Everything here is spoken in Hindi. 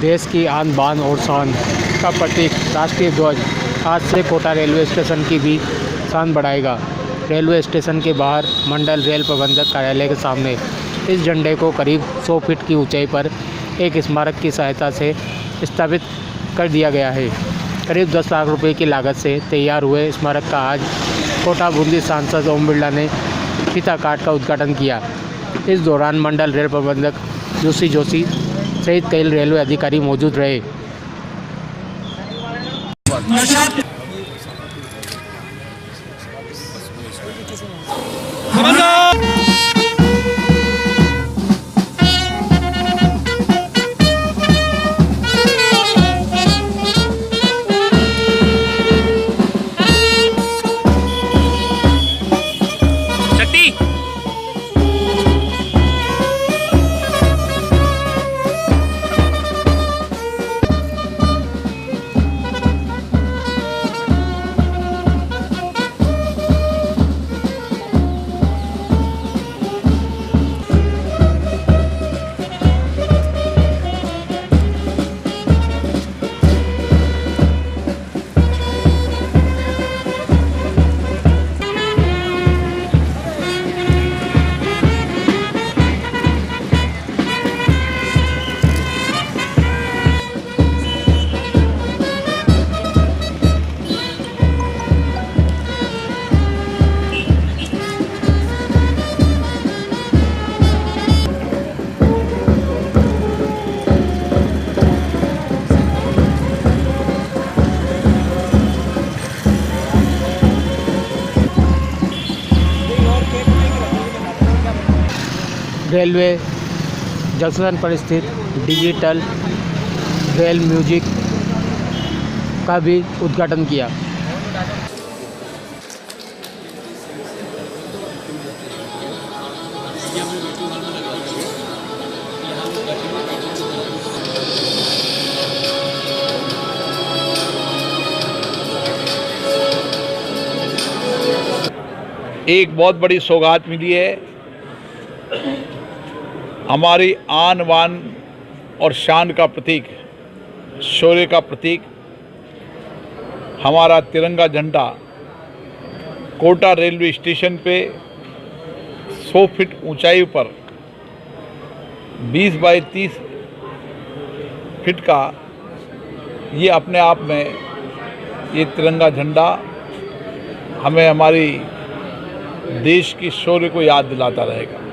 देश की आन बान और शान का प्रतीक राष्ट्रीय ध्वज आज से कोटा रेलवे स्टेशन की भी शान बढ़ाएगा। रेलवे स्टेशन के बाहर मंडल रेल प्रबंधक कार्यालय के सामने इस झंडे को करीब 100 फीट की ऊंचाई पर एक स्मारक की सहायता से स्थापित कर दिया गया है। करीब 10 लाख रुपए की लागत से तैयार हुए स्मारक का आज कोटा बूंदी सांसद ओम बिरला ने फीता काट का उद्घाटन किया। इस दौरान मंडल रेल प्रबंधक जोशी सहित कई रेलवे अधिकारी मौजूद रहे। रेलवे जंक्शन पर स्थित डिजिटल रेल म्यूजिक का भी उद्घाटन किया। एक बहुत बड़ी सौगात मिली है, हमारी आन बान और शान का प्रतीक, शौर्य का प्रतीक हमारा तिरंगा झंडा कोटा रेलवे स्टेशन पे 100 फीट ऊंचाई पर 20 बाई 30 फीट का ये अपने आप में ये तिरंगा झंडा हमें हमारी देश की शौर्य को याद दिलाता रहेगा।